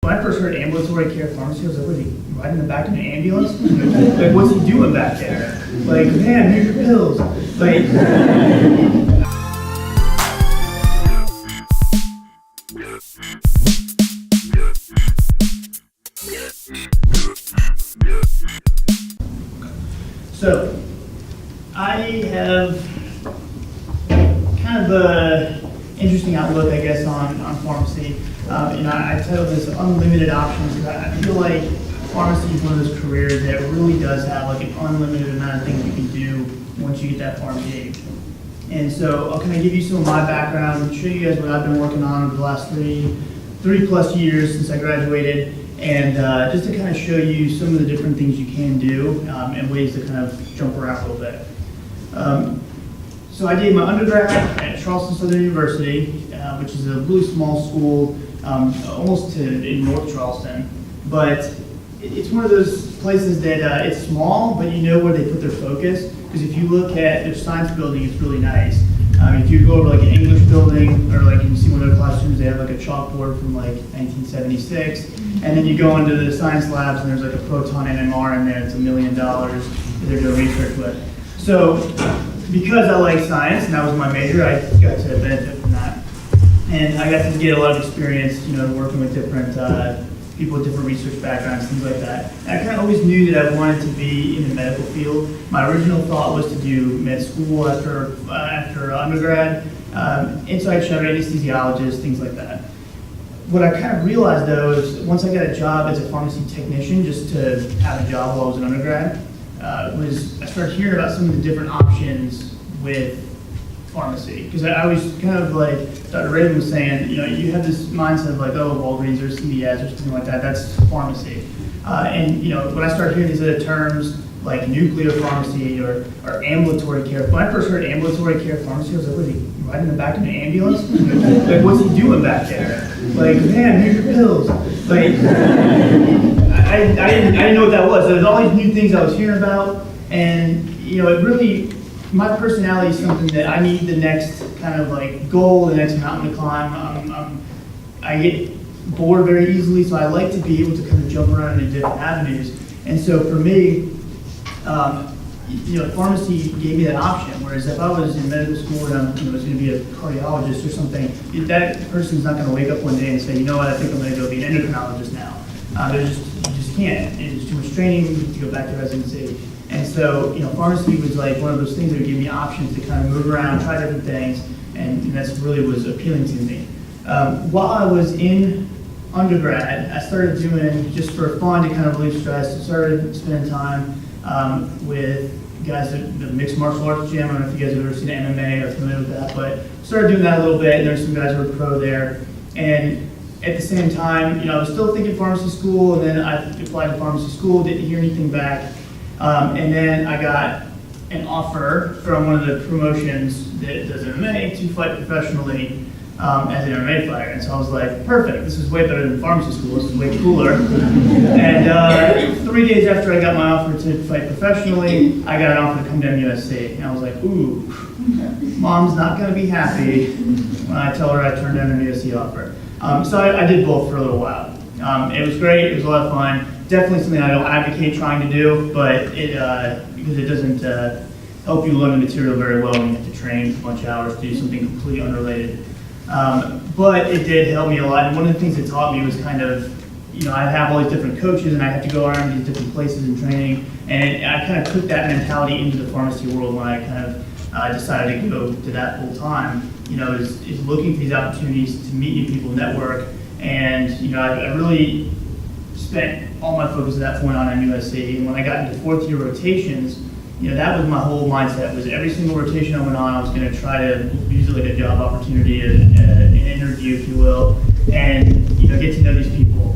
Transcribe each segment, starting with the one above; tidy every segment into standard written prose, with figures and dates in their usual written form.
when I first heard ambulatory care pharmacy, I was like, what is he, riding in the back of an ambulance? Like, what's he doing back there? Like, man, here's your pills. Like, so, I have kind of a interesting outlook, I guess, on pharmacy. I title this unlimited options because I feel like pharmacy is one of those careers that really does have like an unlimited amount of things you can do once you get that pharmacy. And so I'll kind of give you some of my background, show you guys what I've been working on over the last three plus years since I graduated, and just to kind of show you some of the different things you can do and ways to kind of jump around a little bit. So I did my undergrad at Charleston Southern University, which is a really small school, almost in North Charleston. But it's one of those places that it's small, but you know where they put their focus. Because if you look at their science building, it's really nice. If you go over like an English building, or like you see one of their classrooms, they have like a chalkboard from like 1976. And then you go into the science labs, and there's like a proton NMR in there. It's $1 million that they're doing research with. So because I like science, and that was my major, I got to benefit from that. And I got to get a lot of experience, working with different people with different research backgrounds, things like that. And I kind of always knew that I wanted to be in the medical field. My original thought was to do med school after undergrad, inside shot anesthesiologist, things like that. What I kind of realized though is once I got a job as a pharmacy technician, just to have a job while I was an undergrad, I started hearing about some of the different options with pharmacy. Because I always kind of like, Dr. Raven was saying, you have this mindset of like, oh, Walgreens or CVS or something like that, that's pharmacy. And when I started hearing these other terms, like nuclear pharmacy or ambulatory care, when I first heard ambulatory care pharmacy, I was like, what is he, riding in the back of an ambulance? Like, what's he doing back there? Like, man, here's your pills. Like, I didn't know what that was. So there's all these new things I was hearing about, and it really, my personality is something that I need the next kind of like goal, the next mountain to climb. I get bored very easily, so I like to be able to kind of jump around into different avenues. And so for me, pharmacy gave me that option. Whereas if I was in medical school and I was going to be a cardiologist or something, that person's not going to wake up one day and say, you know what, I think I'm going to go be an endocrinologist now. You just can't. It's too much training to go back to residency. And so, pharmacy was like one of those things that would give me options to kind of move around, try different things, and that's really was appealing to me. While I was in undergrad, I started doing, just for fun to kind of relieve stress, I started spending time with guys at the mixed martial arts gym. I don't know if you guys have ever seen MMA or familiar with that, but started doing that a little bit, and there's some guys who were pro there. And at the same time, I was still thinking pharmacy school, and then I applied to pharmacy school, didn't hear anything back. And then I got an offer from one of the promotions that does MMA to fight professionally as an MMA fighter. And so I was like, perfect, this is way better than pharmacy school, this is way cooler. And 3 days after I got my offer to fight professionally, I got an offer to come to MUSC. And I was like, ooh, mom's not gonna be happy when I tell her I turned down an MUSC offer. So I did both for a little while. It was great, it was a lot of fun. Definitely something I don't advocate trying to do, but because it doesn't help you learn the material very well when you have to train a bunch of hours to do something completely unrelated. But it did help me a lot, and one of the things it taught me was kind of, I have all these different coaches and I have to go around these different places and training, and I kind of took that mentality into the pharmacy world when I kind of decided to go to that full time, is looking for these opportunities to meet new people, network, and I really spent all my focus at that point on MUSC. And when I got into fourth year rotations, that was my whole mindset. Was every single rotation I went on, I was going to try to use it like a job opportunity, an interview, if you will, and get to know these people.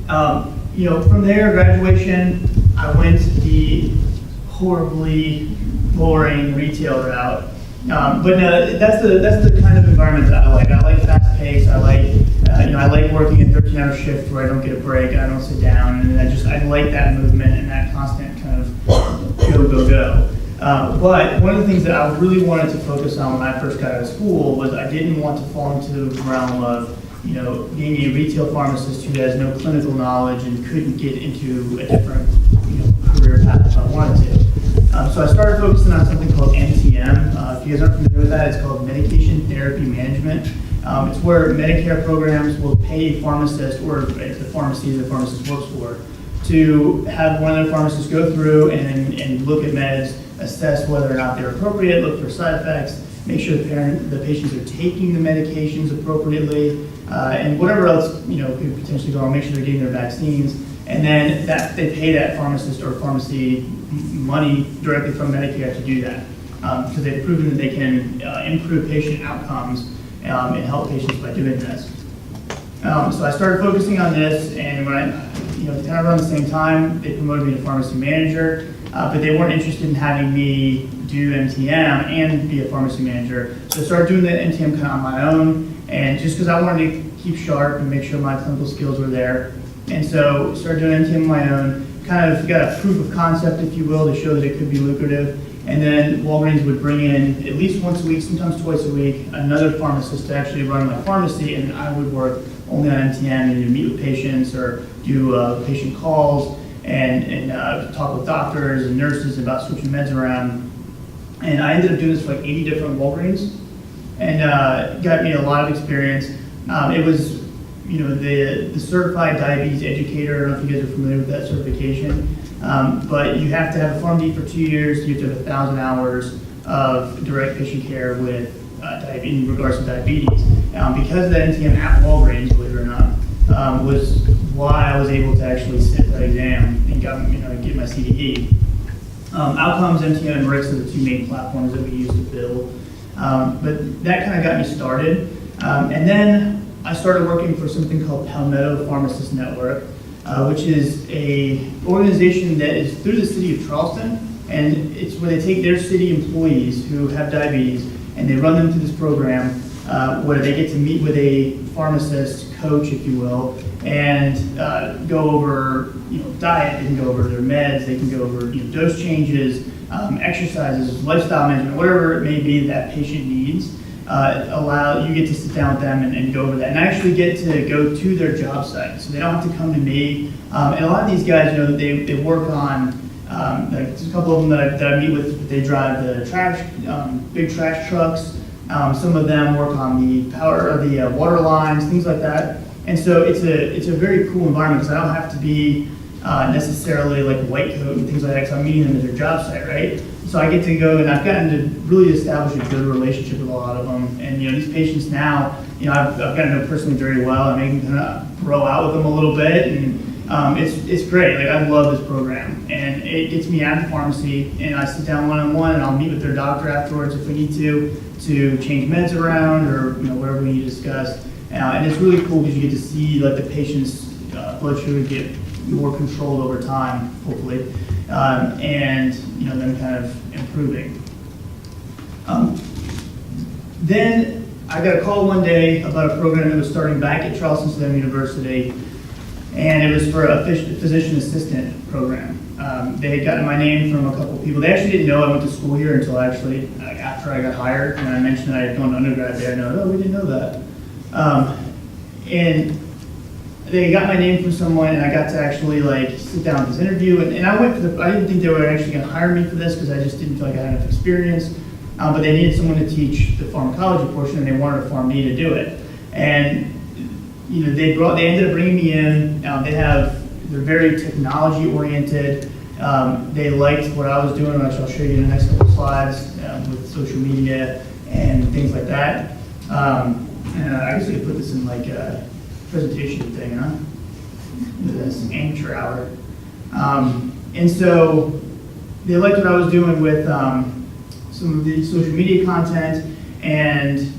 From there, graduation, I went the horribly boring retail route. But no, that's the kind of environment that I like. I like fast pace. I like working a 13-hour shift where I don't get a break. I don't sit down, and I like that movement and that constant kind of go. But one of the things that I really wanted to focus on when I first got out of school was I didn't want to fall into the realm of being a retail pharmacist who has no clinical knowledge and couldn't get into a different, career path if I wanted to. So I started focusing on something called MTM. If you guys aren't familiar with that, it's called Medication Therapy Management. It's where Medicare programs will pay a pharmacist, or the pharmacy the pharmacist works for, to have one of their pharmacists go through and look at meds, assess whether or not they're appropriate, look for side effects, make sure the patients are taking the medications appropriately, and whatever else could potentially go on, make sure they're getting their vaccines, and then that they pay that pharmacist or pharmacy money directly from Medicare to do that, because they've proven that they can improve patient outcomes and help patients by doing this. So I started focusing on this, and when I, kind of around the same time, they promoted me to pharmacy manager, but they weren't interested in having me do MTM and be a pharmacy manager. So I started doing the MTM kind of on my own, and just because I wanted to keep sharp and make sure my clinical skills were there. And so started doing MTM on my own, kind of got a proof of concept, if you will, to show that it could be lucrative. And then Walgreens would bring in at least once a week, sometimes twice a week, another pharmacist to actually run my pharmacy, and I would work only on MTM and meet with patients or do patient calls and talk with doctors and nurses about switching meds around. And I ended up doing this for like 80 different Walgreens, and got me a lot of experience. It was, the certified diabetes educator. I don't know if you guys are familiar with that certification, but you have to have a PharmD for 2 years. You have to have 1,000 hours of direct patient care with in regards to diabetes. Because of that MTM at Walgreens, believe it or not, was why I was able to actually sit that exam and get my CDE. Outcomes, MTM, and RICS are the two main platforms that we use to bill. But that kind of got me started. And then I started working for something called Palmetto Pharmacist Network, which is a organization that is through the city of Charleston, and it's where they take their city employees who have diabetes and they run them through this program where they get to meet with a pharmacist coach, if you will, and go over diet. They can go over their meds. They can go over dose changes, exercises, lifestyle management, whatever it may be that patient needs. You get to sit down with them and go over that, and I actually get to go to their job site, so they don't have to come to me. And a lot of these guys, they work on like there's a couple of them that I meet with. They drive the trash, big trash trucks. Some of them work on the power or the water lines, things like that. And so it's a very cool environment because I don't have to be necessarily like white coat and things like that, because I'm meeting them at their job site, right? So I get to go, and I've gotten to really establish a good relationship with a lot of them. And these patients now, I've gotten to know personally very well, and I can kind of throw out with them a little bit, and it's great. Like, I love this program, and it gets me out of the pharmacy, and I sit down one-on-one, and I'll meet with their doctor afterwards if we need to change meds around or whatever we need to discuss. And it's really cool because you get to see like the patient's blood sugar get more controlled over time, hopefully, and them kind of improving. Then I got a call one day about a program that was starting back at Charleston Southern University, and it was for a physician assistant program. They had gotten my name from a couple of people. They actually didn't know I went to school here until actually after I got hired, and I mentioned that I had gone to undergrad there. And oh, we didn't know that. And they got my name from someone, and I got to actually like sit down with this interview. And I went for I didn't think they were actually going to hire me for this because I just didn't feel like I had enough experience. But they needed someone to teach the pharmacology portion, and they wanted a PharmD to do it. And they ended up bringing me in. They're very technology oriented. They liked what I was doing, which I'll show you in the next couple of slides with social media and things like that. And I guess I could put this in like a presentation thing, huh? This amateur hour. And so they liked what I was doing with some of the social media content, and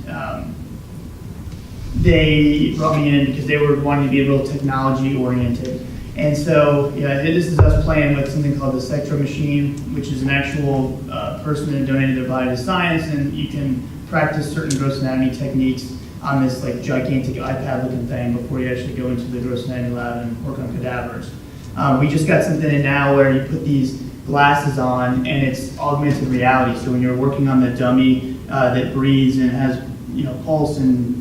they brought me in because they were wanting to be real technology oriented. And so, this is us playing with something called the Sectra machine, which is an actual person that donated their body to science, and you can practice certain gross anatomy techniques on this like gigantic iPad looking thing before you actually go into the gross anatomy lab and work on cadavers. We just got something in now where you put these glasses on, and it's augmented reality. So when you're working on the dummy that breathes and has pulse and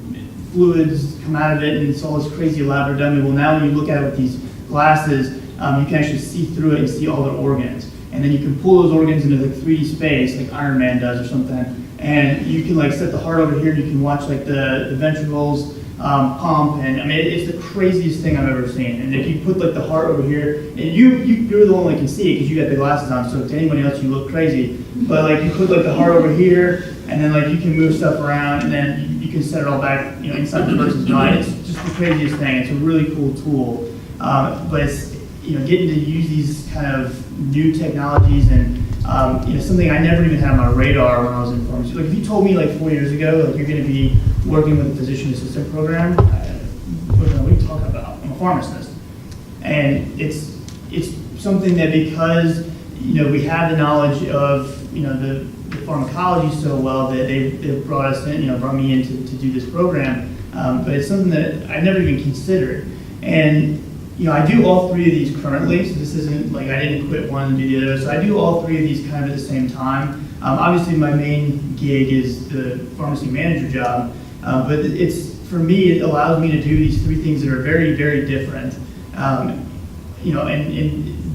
fluids come out of it, and it's all this crazy elaborate dummy. Well, now when you look at it with these glasses, you can actually see through it and see all their organs. And then you can pull those organs into like 3D space, like Iron Man does or something. And you can like set the heart over here. You can watch like the ventricles pump, and I mean it's the craziest thing I've ever seen. And if you put like the heart over here, and you're the one that can see it because you got the glasses on. So to anybody else, you look crazy. But like you put like the heart over here, and then like you can move stuff around, and then you can set it all back, inside the person's body. It's just the craziest thing. It's a really cool tool, but it's getting to use these kind of new technologies and something I never even had on my radar when I was in pharmacy. Like if you told me like 4 years ago, like you're going to be working with a physician assistant program, what are you talking about? I'm a pharmacist, and it's something that because we have the knowledge of the pharmacology so well that they've brought us in, brought me in to do this program, but it's something that I never even considered. And I do all three of these currently, so this isn't like I didn't quit one and do the other. So I do all three of these kind of at the same time. Obviously, my main gig is the pharmacy manager job, but for me, it allows me to do these three things that are very, very different. And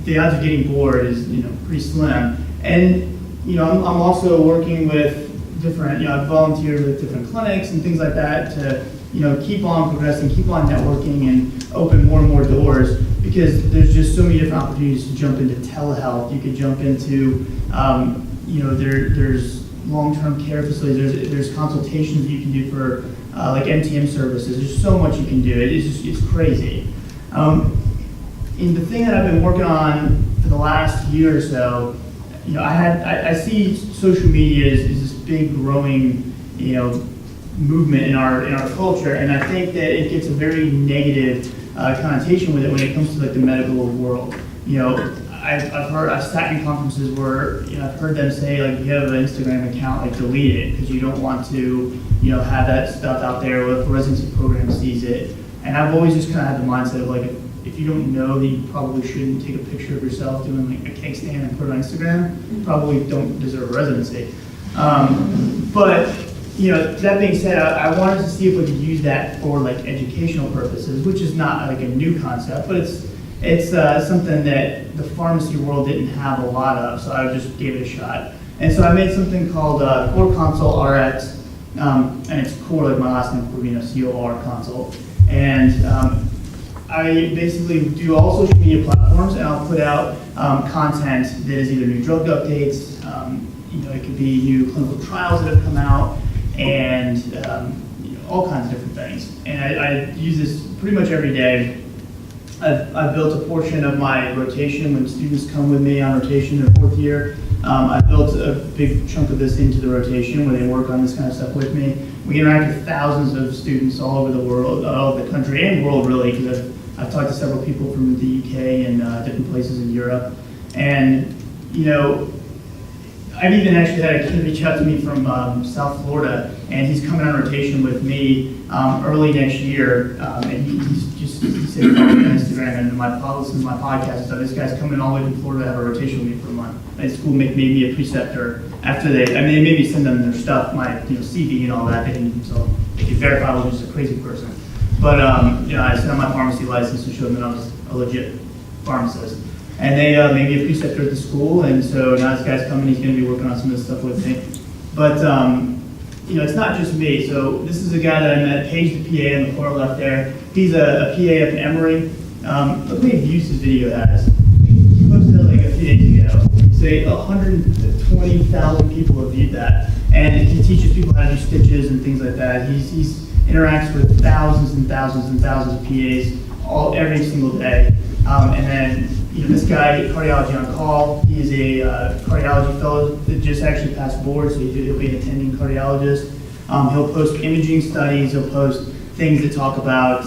the odds of getting bored is pretty slim. And I'm also working with different, I've volunteered with different clinics and things like that to keep on progressing, keep on networking, and open more and more doors, because there's just so many different opportunities to jump into telehealth. You could jump into, there's long-term care facilities, there's consultations that you can do for like MTM services. There's so much you can do. It's crazy. And the thing that I've been working on for the last year or so, I see social media as this big growing, movement in our culture, and I think that it gets a very negative connotation with it when it comes to like the medical world. I've sat in conferences where I've heard them say like, if you have an Instagram account, like delete it because you don't want to have that stuff out there. If the residency program sees it, and I've always just kind of had the mindset of like, if you don't know that you probably shouldn't take a picture of yourself doing like a cake stand and put it on Instagram, you probably don't deserve a residency. But that being said, I wanted to see if we could use that for like educational purposes, which is not like a new concept, but it's something that the pharmacy world didn't have a lot of, so I just gave it a shot. And so I made something called Core Consult RX, and it's core like my last name, COR Consult. And I basically do all social media platforms, and I'll put out content that is either new drug updates, it could be new clinical trials that have come out, and all kinds of different things. And I use this pretty much every day. I've built a portion of my rotation when students come with me on rotation their fourth year. I built a big chunk of this into the rotation where they work on this kind of stuff with me. We interact with thousands of students all over the world, all over the country and world really, because I've talked to several people from the UK and different places in Europe. And I've even actually had a kid reach out to me from South Florida, and he's coming on rotation with me early next year. And he said, follow me on Instagram and listen to my podcast. So this guy's coming all the way from Florida to have a rotation with me for a month. And school made me a preceptor after they made me send them their stuff, my CV and all that. So they could verify I was just a crazy person. But I sent out my pharmacy license and showed them that I was a legit pharmacist. And they made me a preceptor at the school, and so now this guy's coming, he's going to be working on some of this stuff with me. But, it's not just me. So this is a guy that I met, Paige the PA on the far left there. He's a PA up in Emory. Look how many views his video has. He posted it like a few days ago. Say 120,000 people have viewed that. And he teaches people how to do stitches and things like that. He's interacts with thousands and thousands and thousands of PAs every single day. And then this guy, cardiology on call, he is a cardiology fellow that just actually passed board, so he'll be an attending cardiologist. He'll post imaging studies, he'll post things that talk about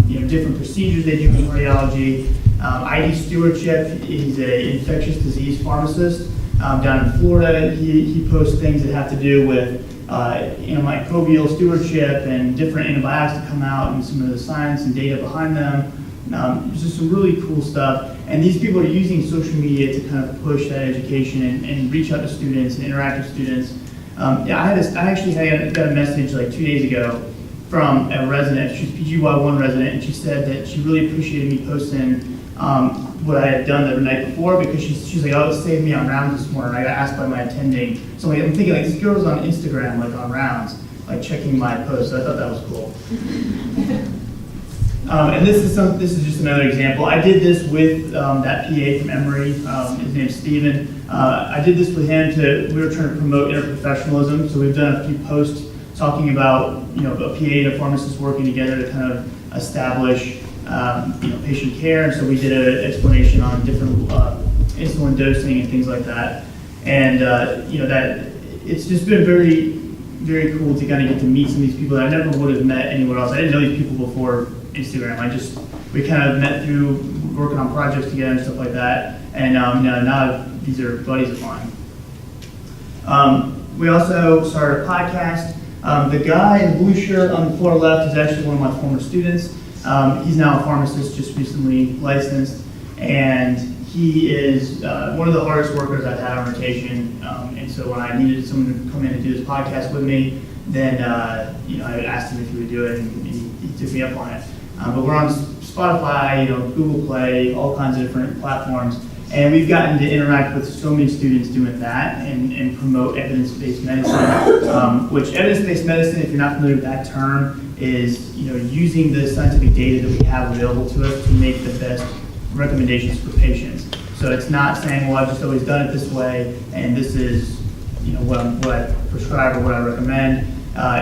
different procedures they do in cardiology. ID stewardship, he's an infectious disease pharmacist down in Florida. He posts things that have to do with antimicrobial stewardship and different antibiotics that come out and some of the science and data behind them. There's just some really cool stuff. And these people are using social media to kind of push that education and reach out to students and interact with students. I actually got a message like 2 days ago from a resident. She's PGY1 resident, and she said that she really appreciated me posting what I had done the night before, because she's like, oh, it saved me on rounds this morning. I got asked by my attending. So like, I'm thinking like, this girl's on Instagram, like on rounds, like checking my posts. So I thought that was cool. And this is just another example. I did this with that PA from Emory. His name's Steven. I did this with him we were trying to promote interprofessionalism. So we've done a few posts talking about, a PA and a pharmacist working together to kind of establish, patient care. And so we did an explanation on different insulin dosing and things like that. And, that it's just been very, very cool to kind of get to meet some of these people that I never would have met anywhere else. I didn't know these people before Instagram. We kind of met through working on projects together and stuff like that. And now these are buddies of mine. We also started a podcast. The guy in the blue shirt on the floor left is actually one of my former students. He's now a pharmacist, just recently licensed, and he is one of the hardest workers I've had on rotation. And so when I needed someone to come in and do this podcast with me, then I asked him if he would do it, and he took me up on it. But we're on Spotify, Google Play, all kinds of different platforms, and we've gotten to interact with so many students doing that and promote evidence-based medicine. Which evidence-based medicine, if you're not familiar with that term, is using the scientific data that we have available to us to make the best recommendations for patients. So it's not saying, well, I've just always done it this way, and this is what I prescribe or what I recommend.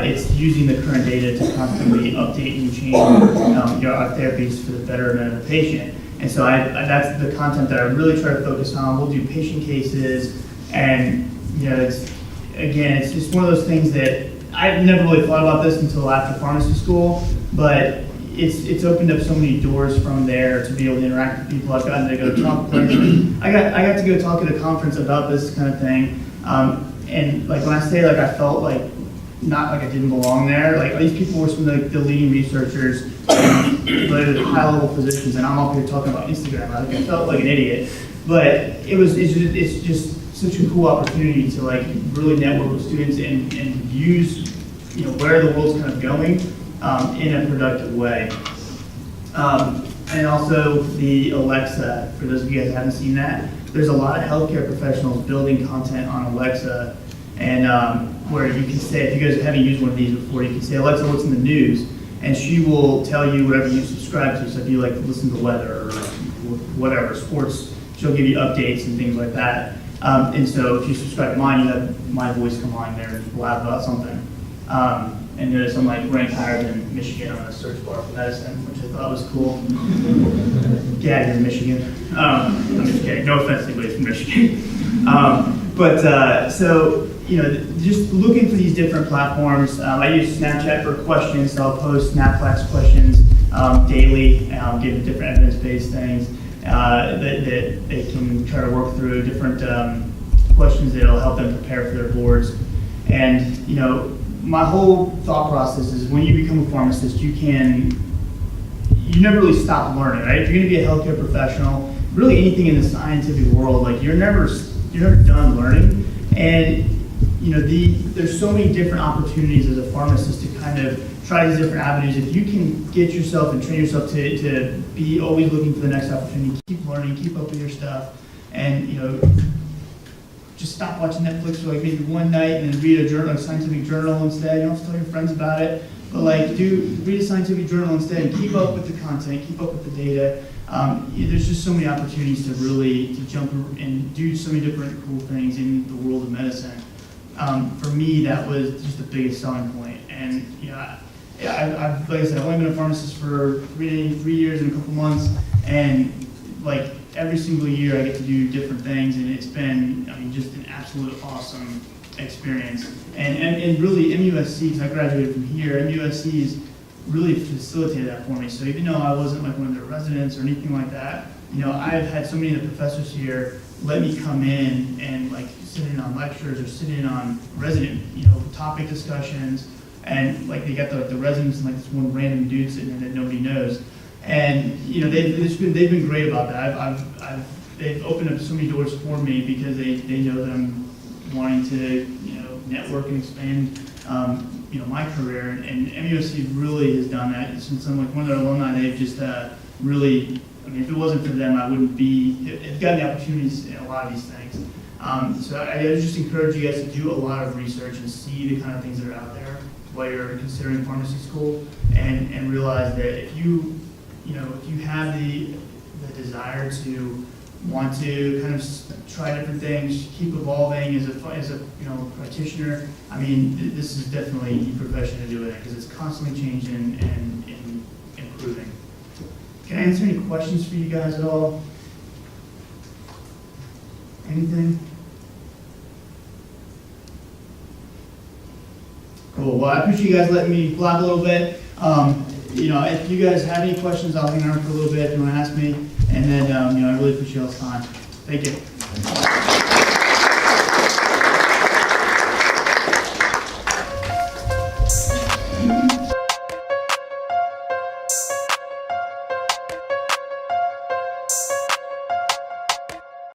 It's using the current data to constantly update and change our therapies for the betterment of the patient. And so that's the content that I really try to focus on. We'll do patient cases, and it's just one of those things that I've never really thought about this until after pharmacy school, but it's opened up so many doors from there to be able to interact with people. I've gotten to go talk places. I got to go talk at a conference about this kind of thing, and like when I say like I felt like not like I didn't belong there, like these people were some of the leading researchers, high level physicians, and I'm up here talking about Instagram. I felt like an idiot, but it's just such a cool opportunity to like really network with students and use where the world's kind of going in a productive way. And also the Alexa, for those of you guys that haven't seen that, there's a lot of healthcare professionals building content on Alexa, and where you can say, if you guys haven't used one of these before, you can say, Alexa, what's in the news? And she will tell you whatever you subscribe to. So if you like to listen to weather or whatever, sports, she'll give you updates and things like that. And so if you subscribe to mine, you have my voice come on there and blab about something. And notice I'm like ranked higher than Michigan on the search bar for medicine, which I thought was cool. Yeah, you're in Michigan. I'm just kidding. No offense to anybody from Michigan. So just looking for these different platforms. I use Snapchat for questions, so I'll post Snapflax questions daily, give different evidence-based things that they can try to work through, different questions that'll help them prepare for their boards. And my whole thought process is when you become a pharmacist, you never really stop learning, right? If you're going to be a healthcare professional, really anything in the scientific world, like you're never done learning. And there's so many different opportunities as a pharmacist to kind of try these different avenues. If you can get yourself and train yourself to be always looking for the next opportunity, keep learning, keep up with your stuff, and just stop watching Netflix for like maybe one night and then read a scientific journal instead. You don't have to tell your friends about it, but read a scientific journal instead and keep up with the content, keep up with the data. There's just so many opportunities to jump and do so many different cool things in the world of medicine. For me, that was just the biggest selling point. And I've like I said, I've only been a pharmacist for 3 years and a couple months, and like every single year I get to do different things, and it's been just an absolute awesome experience. And really MUSC, because I graduated from here, MUSC has really facilitated that for me. So even though I wasn't like one of their residents or anything like that, I've had so many of the professors here let me come in and like sit in on lectures or sit in on resident, topic discussions, and like they got the residents and like this one random dude sitting there that nobody knows. And they've been great about that. They've opened up so many doors for me because they know that I'm wanting to network and expand my career, and MUSC really has done that. Since I'm like one of their alumni, they've just really, I mean, if it wasn't for them, I wouldn't have gotten the opportunities in a lot of these things. So I would just encourage you guys to do a lot of research and see the kind of things that are out there while you're considering pharmacy school, and realize that if you have the desire to want to kind of try different things, keep evolving as a practitioner, I mean, this is definitely the profession to do it because it's constantly changing and improving. Can I answer any questions for you guys at all? Anything? Cool. Well, I appreciate you guys letting me blab a little bit. If you guys have any questions, I'll hang around for a little bit if you want to ask me. And then, I really appreciate y'all's time. Thank you.